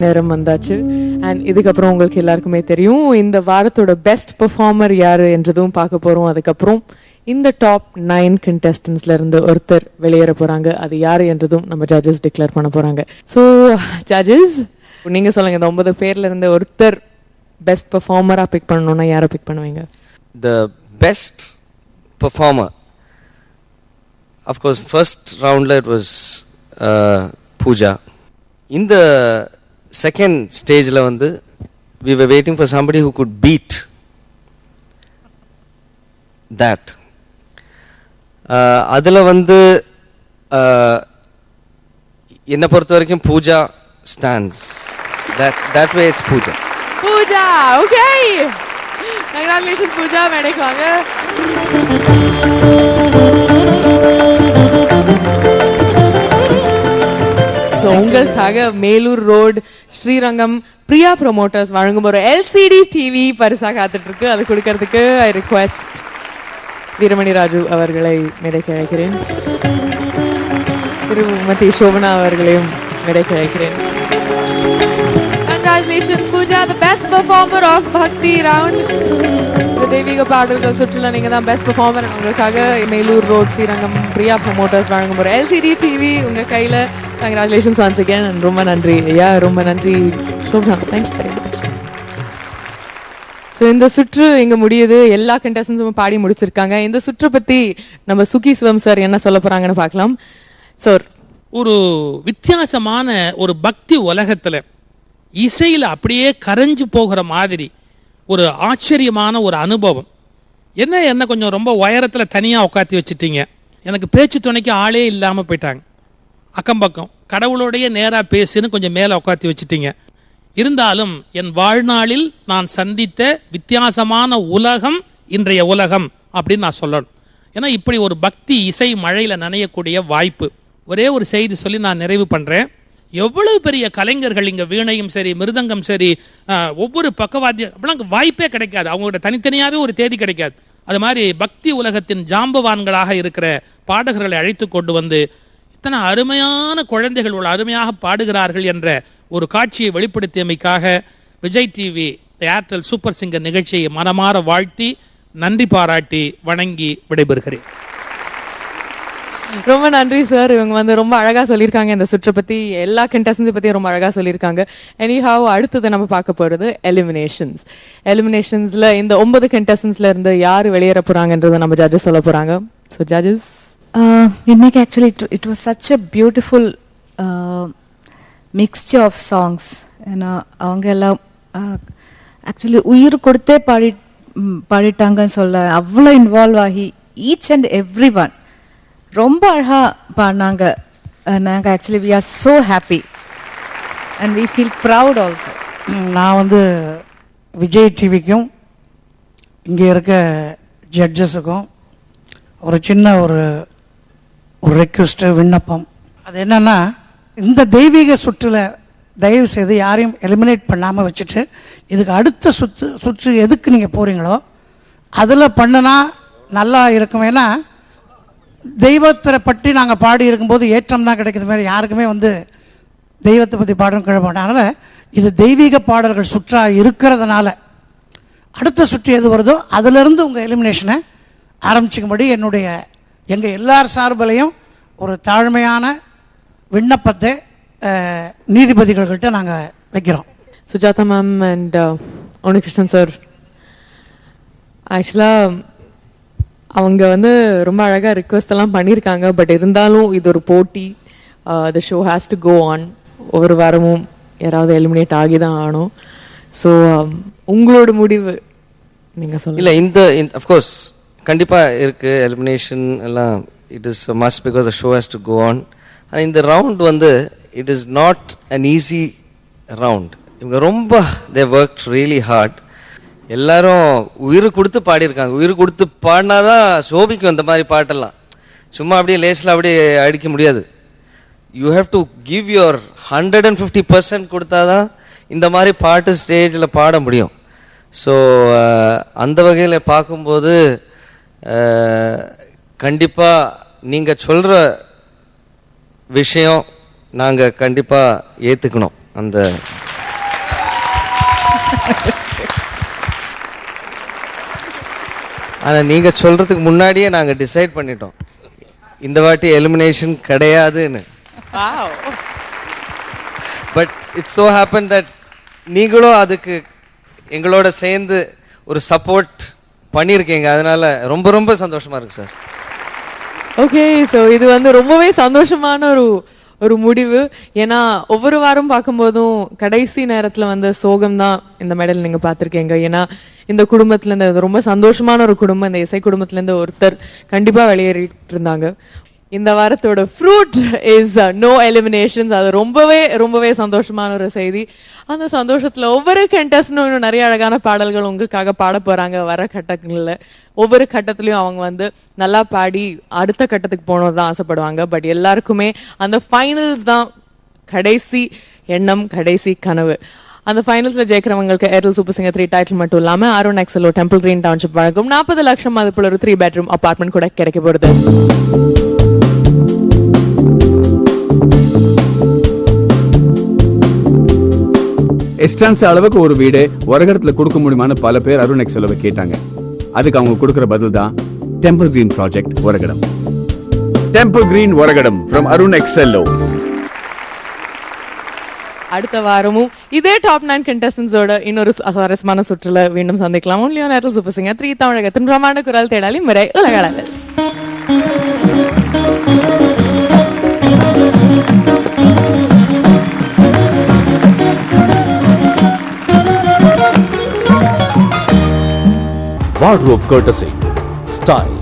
நேரம் வந்தாச்சு. அண்ட் இதுக்கப்புறம் உங்களுக்கு எல்லாருக்குமே தெரியும் இந்த வாரத்தோட பெஸ்ட் பெர்ஃபார்மர் யாரு என்றதும் பார்க்க போறோம். அதுக்கப்புறம் இந்த டாப் 9 கண்டெஸ்டன்ஸ்ல இருந்து ஒருத்தர் வெளியேற போறாங்க. அது யாரு என்றதும் நம்ம ஜட்ஜஸ் டிக்ளேர் பண்ண போறாங்க. ஸோ ஜட்ஜஸ், நீங்க சொல்லுங்க, இந்த 9 பேர்ல இருந்து ஒருத்தர் பெஸ்ட் பெர்ஃபார்மரா பிக் பண்ணணும்னா யாரை பிக் பண்ணுவீங்க? The best performer, of course, first round it was Pooja. In the second stage la vandu we were waiting for somebody who could beat that. adula vandu enna portha varaikkum Pooja stands. That way it's Pooja. Pooja, okay. Congratulations Pooja, மேடைக்கு வாங்க. உங்களுக்காக Melur road Srirangam Priya promoters வழங்கும் ஒரு LCD TV பரிசா காத்துட்டு இருக்கு. அது கொடுக்கறதுக்கு ஐ ரிக்வெஸ்ட் வீரமணி ராஜு அவர்களை மேடைக்கு அழைக்கிறேன். திருமதி சோபனா அவர்களையும் மேடைக்கு அழைக்கிறேன். Congratulations Pooja, the best performer of Bhakti round. தெய்வீக பாடல்கள் சுற்றுலா நீங்க தான் பெஸ்ட் பெர்ஃபார்மர். உங்களுக்காக மேலூர் ரோட் ஸ்ரீரங்கம் பிரியா ப்ரொமோட்டர்ஸ் வழங்கும் ஒரு LCD டிவி உங்க கையில. Congratulations once again. ரொம்ப நன்றி ஐயா, ரொம்ப நன்றி Shobana, thank you very much. So இந்த சுற்று இங்க முடியுது. எல்லா கண்டஸ்டன்ஸும் பாடி முடிச்சிருக்காங்க. இந்த சுற்றை பத்தி நம்ம சுகி சிவம் சார் என்ன சொல்ல போறாங்கன்னு பார்க்கலாம். சார், ஒரு வித்தியாசமான ஒரு பக்தி உலகத்துல இசையில அப்படியே கரைஞ்சு போகிற மாதிரி ஒரு ஆச்சரியமான ஒரு அனுபவம். என்ன கொஞ்சம் ரொம்ப உயரத்துல தனியா உட்காத்தி வச்சுட்டீங்க. எனக்கு பேச்சு துணைக்கு ஆளே இல்லாம போயிட்டாங்க. அக்கம் பக்கம் கடவுளோடைய நேரா பேசுன்னு கொஞ்சம் மேல உட்காத்தி வச்சுட்டீங்க. இருந்தாலும் என் வாழ்நாளில் நான் சந்தித்த வித்தியாசமான உலகம் இன்றைய உலகம் அப்படின்னு நான் சொல்லணும். ஏன்னா இப்படி ஒரு பக்தி இசை மழையில நனையக்கூடிய வாய்ப்பு. ஒரே ஒரு செய்தி சொல்லி நான் நிறைவு பண்றேன். எவ்வளவு பெரிய கலைஞர்கள் இங்க வீணையும் சரி மிருதங்கம் சரி ஒவ்வொரு பக்கவாத்தியம் அப்படிலாம் வாய்ப்பே கிடைக்காது. அவங்களோட தனித்தனியாவே ஒரு தேதி கிடைக்காது. அது மாதிரி பக்தி உலகத்தின் ஜாம்பவான்களாக இருக்கிற பாடகர்களை அழைத்து கொண்டு வந்து இத்தனை அருமையான குழந்தைகள் உள்ள அருமையாக பாடுகிறார்கள் என்ற ஒரு காட்சியை வெளிப்படுத்தியமைக்காக Vijay TV Airtel super singer நிகழ்ச்சியை மனமாற வாழ்த்தி நன்றி பாராட்டி வணங்கி விடைபெறுகிறேன். ரொம்ப நன்றி சார். இவங்க ரொம்ப அழகா சொல்லியிருக்காங்க இந்த சுற்றை பத்தி, எல்லா கண்டஸ்டன்ஸ் பத்தி ரொம்ப அழகா சொல்லியிருக்காங்க. எனிஹாவ், அடுத்தது நம்ம பார்க்க போறது எலிமினேஷன்ஸ். எலிமினேஷன்ஸ்ல இந்த 9 கண்டஸ்டன்ஸ்ல இருந்து யாரு வெளியேற போறாங்கன்றதை நம்ம ஜட்ஜஸ் சொல்ல போறாங்க. ஸோ ஜட்ஜஸ், இன்னைக்கு actually it was such a beautiful mixture of songs. ஏன்னா அவங்க எல்லாம் ஆக்சுவலி உயிர் கொடுத்தே பாடிட்டாங்கன்னு சொல்ல, அவ்வளோ இன்வால்வ் ஆகி ஈச் அண்ட் எவ்ரி ஒன் ரொம்ப அழகா பாடினாங்க. நாங்கள் actually we are so happy and we feel proud also. நான் விஜய் டிவிக்கும் இங்கே இருக்க ஜட்ஜஸுக்கும் ஒரு சின்ன ஒரு ரெக்வெஸ்ட்டு, விண்ணப்பம். அது என்னன்னா, இந்த தெய்வீக சுற்றில் தயவு செய்து யாரையும் எலிமினேட் பண்ணாமல் வச்சுட்டு இதுக்கு அடுத்த சுற்று எதுக்கு நீங்கள் போகிறீங்களோ அதில் பண்ணுனா நல்லா இருக்கும். ஏன்னா தெய்வத்தை பற்றி நாங்கள் பாடி இருக்கும்போது ஏற்றம் தான் கிடைக்கிற மாதிரி யாருக்குமே தெய்வத்தை பற்றி பாடணும் கிழ மாட்டோம். அதனால் இது தெய்வீக பாடல்கள் சுற்றாக இருக்கிறதுனால அடுத்த சுற்று எது வருதோ அதிலிருந்து உங்கள் எலிமினேஷனை ஆரம்பிச்சுக்கும்படி எங்கள் எல்லார் சார்பிலையும் ஒரு தாழ்மையான விண்ணப்பத்தை நீதிபதிகள்கிட்ட நாங்கள் வைக்கிறோம். Sujatha ma'am and Unnikrishnan sir, ஆக்சுவலாக அவங்க ரொம்ப அழகாக ரிக்வெஸ்ட் எல்லாம் பண்ணியிருக்காங்க. பட் இருந்தாலும் இது ஒரு போட்டி. The show has to go on. ஒவ்வொரு வாரமும் யாராவது எலிமினேட் ஆகி தான் ஆகணும். ஸோ உங்களோட முடிவு நீங்கள் சொல்லுங்கள். இல்லை, இந்த அஃப்கோர்ஸ் கண்டிப்பாக இருக்குது எலிமினேஷன் எல்லாம். It is must because the show has to go on. ஆனால் இந்த round it is not an easy round. இவங்க ரொம்ப தே ஒர்க் ரியலி ஹார்ட். எல்லாரும் உயிர் கொடுத்து பாடியிருக்காங்க. உயிர் கொடுத்து பாடினாதான் சோபிக்கும் இந்த மாதிரி பாட்டெல்லாம். சும்மா அப்படியே லேஸில் அப்படியே அடிக்க முடியாது. You have to give your 150% கொடுத்தாதான் இந்த மாதிரி பாட்டு ஸ்டேஜில் பாட முடியும். ஸோ அந்த வகையில் பார்க்கும்போது கண்டிப்பாக நீங்கள் சொல்கிற விஷயம் நாங்கள் கண்டிப்பாக ஏற்றுக்கணும். அந்த ஆனால் நீங்கள் சொல்கிறதுக்கு முன்னாடியே நாங்கள் டிசைட் பண்ணிட்டோம் இந்த வாட்டி எலிமினேஷன் கிடையாதுன்னு. But it's so happen that நீங்களும் அதுக்கு எங்களோட சேர்ந்து ஒரு சப்போர்ட் பண்ணியிருக்கீங்க. அதனால ரொம்ப ரொம்ப சந்தோஷமா இருக்கு சார். ஓகே, ஸோ இது வந்து ரொம்பவே சந்தோஷமான ஒரு முடிவு. ஏன்னா ஒவ்வொரு வாரம் பார்க்கும்போதும் கடைசி நேரத்தில் வந்து சோகம் தான் இந்த மெடல் நீங்கள் பார்த்துருக்கீங்க. ஏன்னா இந்த குடும்பத்துலேருந்து ரொம்ப சந்தோஷமான ஒரு குடும்பம், இந்த இசை குடும்பத்துலேருந்து ஒருத்தர் கண்டிப்பாக வெளியேறிட்டு இருந்தாங்க. இந்த வாரத்தோட ஃப்ரூட் இஸ் நோ எலிமினேஷன்ஸ். அது ரொம்பவே ரொம்பவே சந்தோஷமான ஒரு செய்தி. அந்த சந்தோஷத்தில் ஒவ்வொரு கண்டஸ்டனும் இன்னும் நிறைய அழகான பாடல்கள் உங்களுக்காக பாட போகிறாங்க வர கட்டங்களில். ஒவ்வொரு கட்டத்துலையும் அவங்க வந்து நல்லா பாடி அடுத்த கட்டத்துக்கு போகணும் தான் ஆசைப்படுவாங்க. பட் எல்லாருக்குமே அந்த ஃபைனல்ஸ் தான் கடைசி எண்ணம், கடைசி கனவு. அந்த ஃபைனல்ஸில் ஜெயிக்கிறவங்களுக்கு ஏர்டெல் சூப்பர் சிங்கர் 3 டைட்டில் மட்டும் இல்லாமல் அருண் எக்ஸலோ டெம்பிள் கிரீன் டவுன்ஷிப் வழங்கும் 40 லட்சம் அது போல ஒரு 3 பெட்ரூம் அபார்ட்மெண்ட் கூட கிடைக்க போகிறது. எஸ்டான்ஸ் அளவுக்கு ஒரு வீடு ஒரகடத்துல கொடுக்க முடியுமான்னு பல பேர் அருண் எக்ஸலோவை கேட்டாங்க. அதுக்கு அவங்க கொடுக்கிற பதில் தான் temple green project Oragadam. Temple green Oragadam from Arun Excello. அடுத்த வாரமும் இதே டாப் 9 கண்டஸ்டன்ஸோட இன்னொரு சுவாரஸ்யமான சுற்றுல மீண்டும் சந்திக்கலாம். Only on Airtel super singer 3 தமிழகத்தின் பிரமாண்ட குரல் தேடாலி முறை உலகளவில். Wardrobe courtesy, style